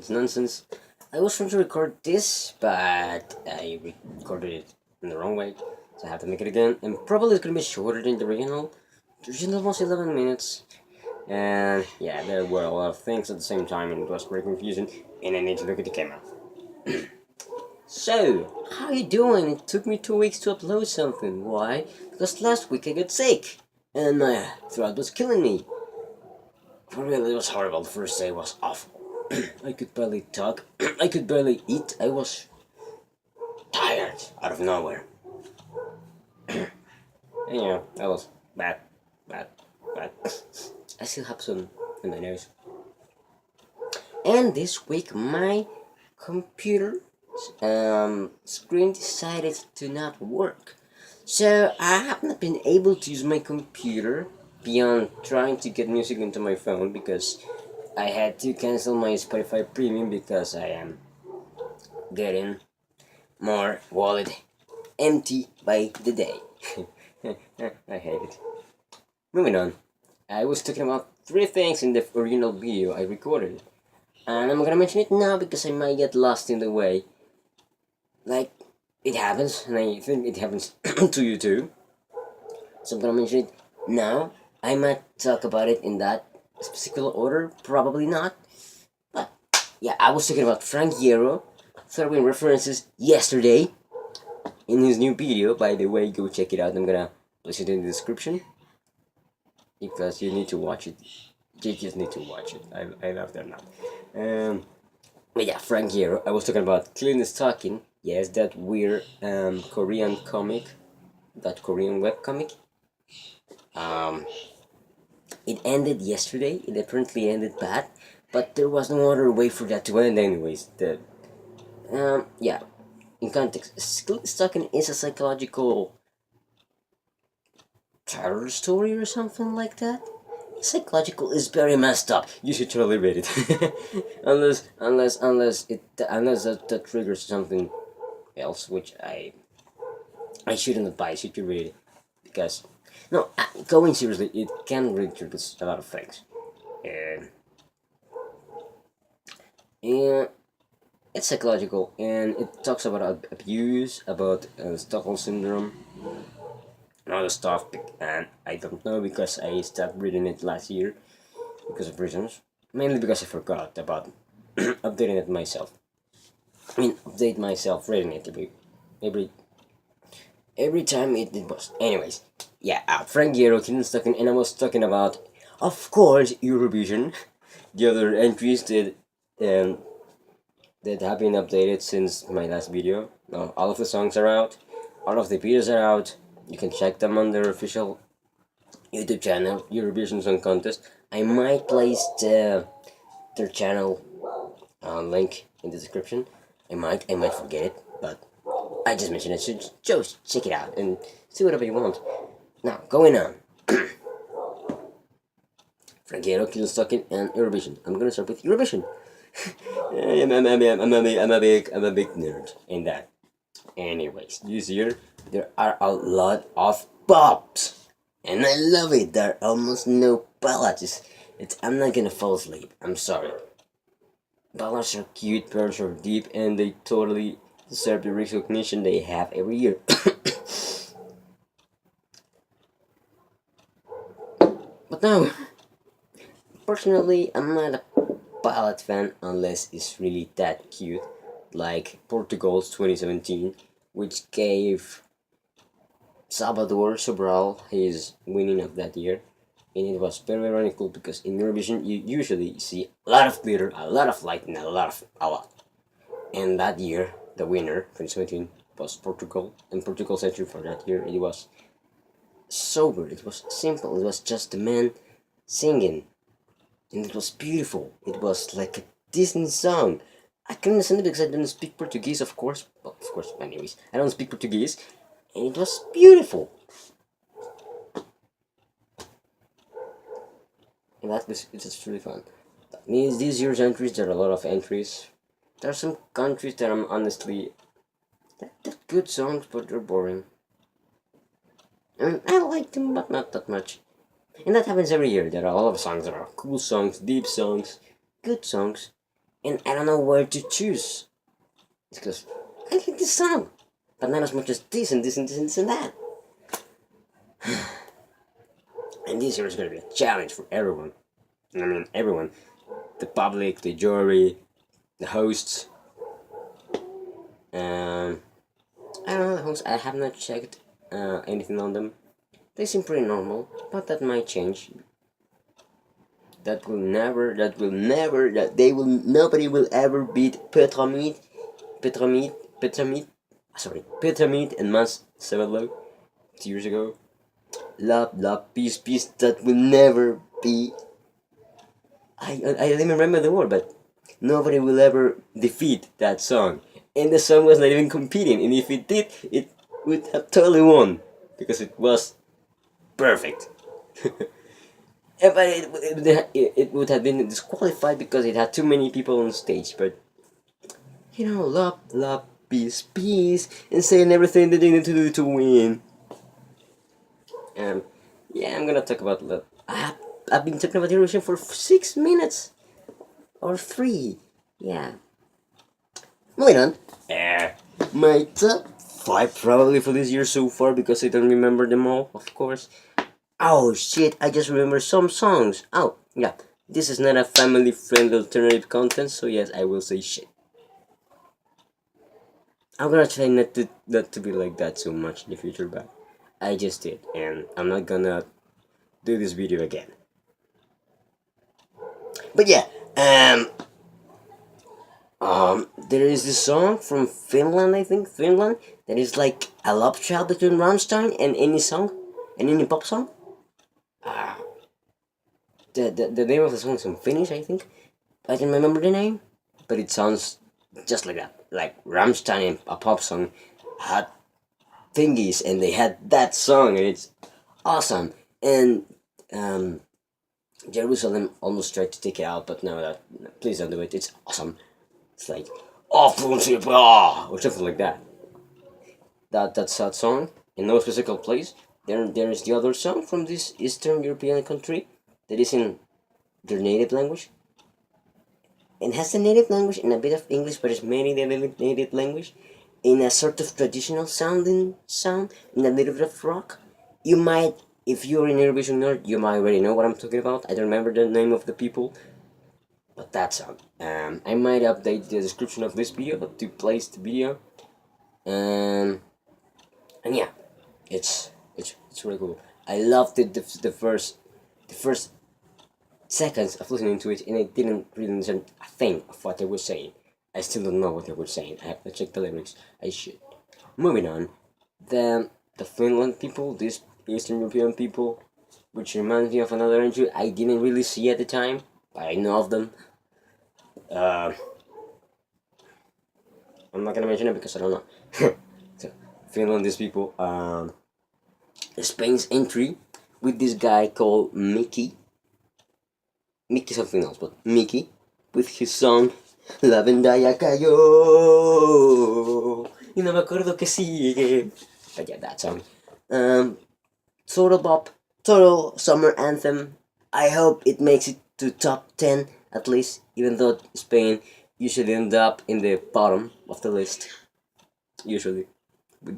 It's nonsense. I was trying to record this, but I recorded it in the wrong way, so I have to make it again. And probably it's gonna be shorter than the original. The original was 11 minutes, and yeah, there were a lot of things at the same time, and it was very confusing. And I need to look at the camera. So, how you doing? It took me 2 weeks to upload something. Why? Because last week I got sick, and my throat was killing me. For real, it was horrible. The first day was awful. I could barely talk. I could barely eat. I was tired out of nowhere. And yeah, that was bad, bad, bad. I still have some in my nose. And this week, my computer screen decided to not work. So I have not been able to use my computer beyond trying to get music into my phone because I had to cancel my Spotify premium because I am getting more wallet empty by the day. I hate it. Moving on. I was talking about 3 things in the original video I recorded. And I'm gonna mention it now because I might get lost in the way. Like, it happens, and I think it happens to you too. So I'm gonna mention it now. I might talk about it in that specific order, probably not. But yeah, I was talking about Frank Iero throwing references yesterday in his new video. By the way, go check it out. I'm gonna place it in the description because you need to watch it. You just need to watch it. I love that now. But yeah, Frank Iero. I was talking about clean Stalking. Yes, that weird Korean comic, that Korean webcomic. It ended yesterday. It apparently ended bad, but there was no other way for that to end, anyways. Yeah. In context, Stalking is a psychological terror story or something like that. Psychological is very messed up. You should totally read it, unless that triggers something else, which I shouldn't advise you to read it because no, going seriously, it can really trigger a lot of things. And yeah, it's psychological, and it talks about abuse, about Stockholm syndrome, and other stuff. And I don't know because I stopped reading it last year because of reasons, mainly because I forgot about updating it myself. I mean, update myself reading it every every time it was. Anyways, yeah, Frank Iero, Stocking, and I was talking about, of course, Eurovision. The other entries that have been updated since my last video. Now, all of the songs are out, all of the videos are out. You can check them on their official YouTube channel, Eurovision Song Contest. I might place their channel link in the description. I might forget it, but I just mentioned it, so just check it out and see whatever you want. Now, going on. Frank Iero, Stalking, and Eurovision. I'm gonna start with Eurovision. I'm a big nerd in that. Anyways, this year there are a lot of pops, and I love it. There are almost no ballads. I'm not gonna fall asleep. I'm sorry. Ballads are cute, pearls are deep, and they totally deserve the recognition they have every year. But no, personally, I'm not a ballad fan unless it's really that cute, like Portugal's 2017, which gave Salvador Sobral his winning of that year. And it was very ironical because in Eurovision you usually see a lot of glitter, a lot of light, and a lot. And that year, the winner, 2017, was Portugal, and Portugal's entry for that year, it was sober, it was simple, it was just a man singing, and it was beautiful. It was like a Disney song. I can understand it because I don't speak Portuguese, of course. Well, of course, anyways, I don't speak Portuguese, and it was beautiful. And that was it's just really fun. That means this year's entries, there are a lot of entries. There are some countries that I'm honestly they're good songs, but they're boring. I mean, I like them, but not that much. And that happens every year. There are a lot of songs that are cool songs, deep songs, good songs, and I don't know where to choose. It's because I like this song, but not as much as this and this and this and this and that. And this year is gonna be a challenge for everyone. I mean, everyone. The public, the jury, the hosts. I don't know the hosts. I have not checked anything on them. They seem pretty normal, but that might change. That nobody will ever beat Petramid and Mas Sevelo 2 years ago. Love, peace, peace, that will never be. I don't even remember the word, but nobody will ever defeat that song. And the song was not even competing, and if it did, it would have totally won, because it was perfect. But it would have been disqualified because it had too many people on stage, but love, peace, peace, and saying everything that they need to do to win. Yeah, I'm gonna talk about love. I've been talking about Eurovision for 6 minutes or 3. Yeah. Moving on. My top 5 probably for this year so far, because I don't remember them all, of course. Oh shit! I just remember some songs. Oh yeah, this is not a family-friendly alternative content, so yes, I will say shit. I'm gonna try not to be like that so much in the future, but I just did, and I'm not gonna do this video again. But yeah, there is this song from Finland, I think, that is like a love child between Rammstein and any pop song. The name of the song is in Finnish, I think. I don't remember the name, but it sounds just like that. Like Rammstein and a pop song had thingies, and they had that song, and it's awesome. And Jerusalem almost tried to take it out, but no, please don't do it. It's awesome. It's like or something like that. That's that song in no specific place. There is the other song from this Eastern European country that is in their native language. It has the native language and a bit of English, but it's mainly the native language in a sort of traditional sound, in a little bit of rock. You might, if you're in Eurovision nerd, you might already know what I'm talking about. I don't remember the name of the people, but that sound. I might update the description of this video to place the video. And yeah, it's really cool. I loved it the first seconds of listening to it, and I didn't really understand a thing of what they were saying. I still don't know what they were saying. I have to check the lyrics. I should. Moving on, the Finland people, these Eastern European people, which reminds me of another entry I didn't really see at the time, but I know of them. I'm not gonna mention it because I don't know. So, Finland, these people, Spain's entry with this guy called Miki. Miki something else, but Miki with his song La Venda ya cayó y no me acuerdo que sigue. But yeah, that song. Total pop, total summer anthem. I hope it makes it to top 10 at least, even though Spain usually end up in the bottom of the list. Usually,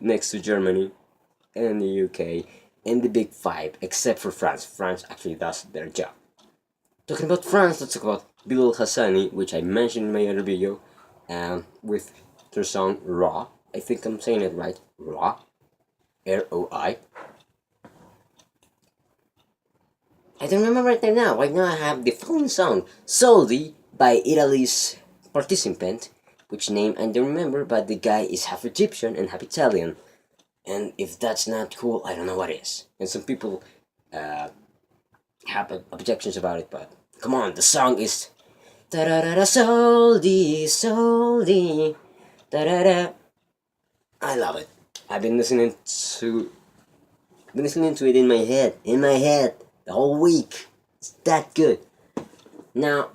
next to Germany and the UK and the Big Five, except for France. France actually does their job. Talking about France, let's talk about Bilal Hassani, which I mentioned in my other video, with their song Raw. I think I'm saying it right. Raw. R-O-I. I don't remember right now. Right now I have the following song, Soldi, by Italy's participant, which name I don't remember, but the guy is half Egyptian and half Italian. And if that's not cool, I don't know what is. And some people have objections about it, but come on, the song is da da da da Soldi, Soldi, da da da. I love it. I've been listening to it in my head, the whole week. It's that good. Now,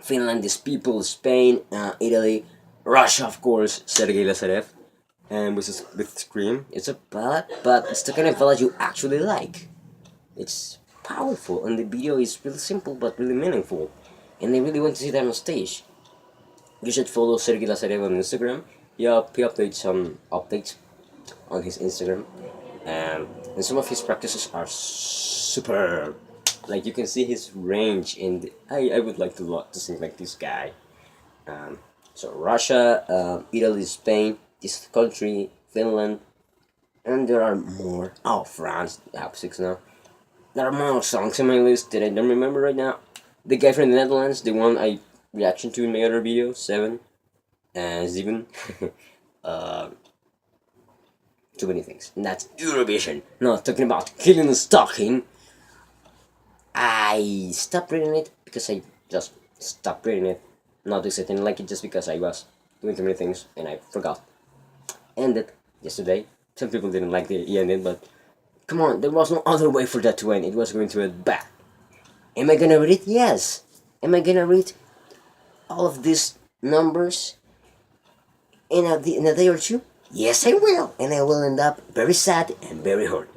Finland is people, Spain, Italy, Russia, of course, Sergey Lazarev, and with Scream. It's a ballad, but it's the kind of ballad you actually like. It's powerful, and the video is really simple but really meaningful. and I really want to see that on stage. You should follow Sergey Lazarev on Instagram. He updates some updates on his Instagram, and some of his practices are superb. Like you can see his range, and I would like to sing like this guy. Um, so Russia, Italy, Spain, this country, Finland, and there are more. Oh, France, I have 6 now. There are more songs in my list that I don't remember right now. The guy from the Netherlands, the one I reaction to in my other video, 7, and Zeven. uh, too many things. And that's Eurovision. Not talking about killing and stalking. I stopped reading it because I just stopped reading it. Not because I didn't like it, just because I was doing too many things and I forgot. Ended yesterday. Some people didn't like the ending, but come on, there was no other way for that to end. It was going to end bad. Am I gonna read it? Yes. Am I gonna read all of these numbers in a day or two? Yes, I will. And I will end up very sad and very hurt.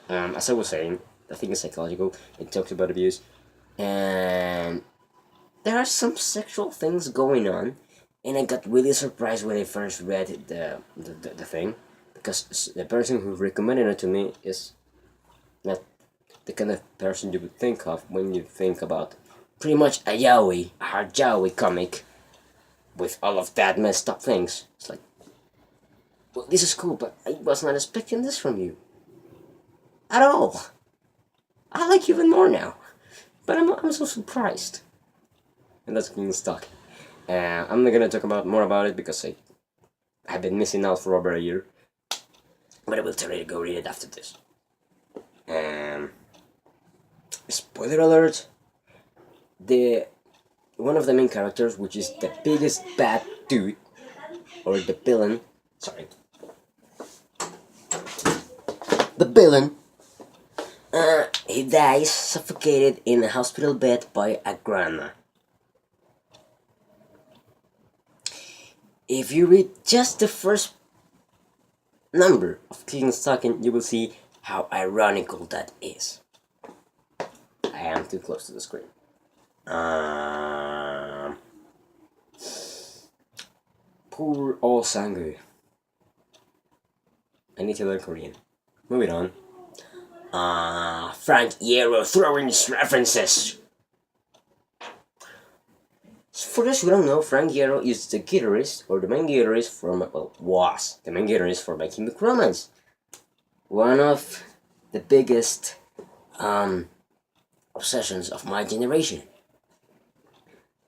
As I was saying, the thing is psychological. It talks about abuse. And there are some sexual things going on. And I got really surprised when I first read the thing. Because the person who recommended it to me is not the kind of person you would think of when you think about pretty much a yaoi, a hard yaoi comic with all of that messed up things. It's like, well, this is cool, but I was not expecting this from you. At all. I like you even more now. But I'm so surprised. And that's being stuck. I'm not gonna talk more about it because I've been missing out for over a year. But I will try to go read it after this. Spoiler alert. One of the main characters, which is the biggest bad dude, or the villain, sorry, the villain, he dies suffocated in a hospital bed by a grandma. If you read just the first number of King Stalking, you will see how ironical that is. I am too close to the screen. Poor old Sangu. I need to learn Korean. Moving on. Frank Iero throwing his references. For those who don't know, Frank Iero is the guitarist, or the main guitarist for was the main guitarist for My Chemical Romance. One of the biggest obsessions of my generation.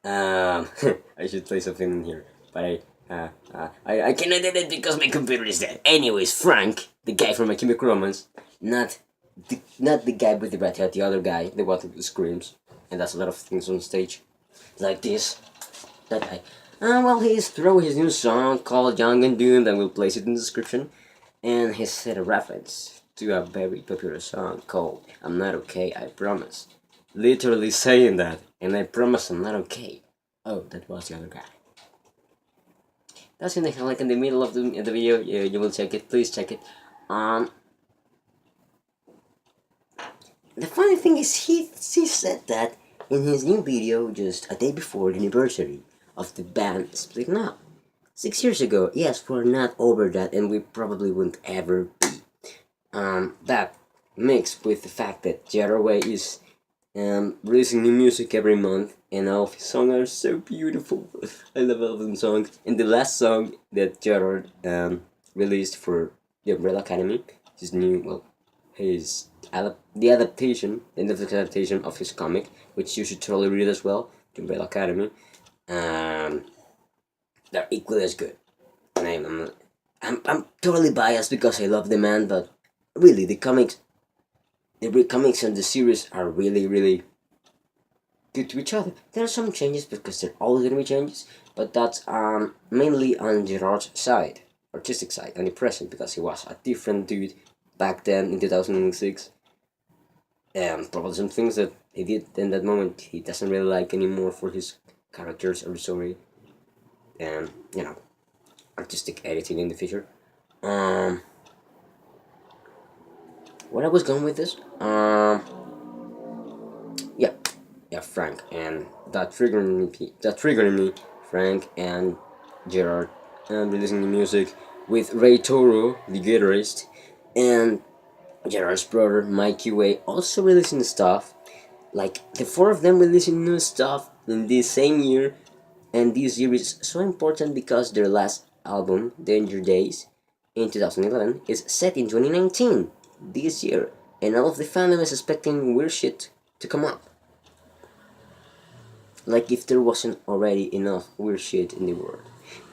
I should play something in here, but I cannot edit it because my computer is dead. Anyways, Frank, the guy from My Chemical Romance, not the guy with the red hair, the other guy, the one who screams and does a lot of things on stage, like this. That guy. Well, he's throwing his new song called Young and Doomed, and we'll place it in the description. And he said a reference to a very popular song called I'm Not Okay, I Promise. Literally saying that, and I promise I'm not okay. Oh, that was the other guy. That's in the like in the middle of the video. Yeah, you will check it. Please check it. The funny thing is, he said that in his new video just a day before the anniversary of the band splitting up. 6 years ago. Yes, we're not over that, and we probably won't ever be. That mixed with the fact that Jetaway is releasing new music every month, and all of his songs are so beautiful. I love all of them songs. And the last song that Gerard released for the Umbrella Academy, his new, the adaptation of his comic, which you should totally read as well, the Umbrella Academy. They're equally as good. And I'm totally biased because I love the man, but really the comics and the series are really, really good to each other. There are some changes because there are always gonna be changes, but that's mainly on Gerard's side, artistic side, on the present, because he was a different dude back then in 2006. And probably some things that he did in that moment he doesn't really like anymore for his characters or story, and artistic editing in the future. Where I was going with this? Yeah. Frank and that triggered me. Frank and Gerard releasing the music with Ray Toro, the guitarist, and Gerard's brother Mikey Way also releasing stuff. Like the four of them releasing new stuff in this same year, and this year is so important because their last album, Danger Days, in 2011, is set in 2019, this year, and all of the fandom is expecting weird shit to come up. Like if there wasn't already enough weird shit in the world.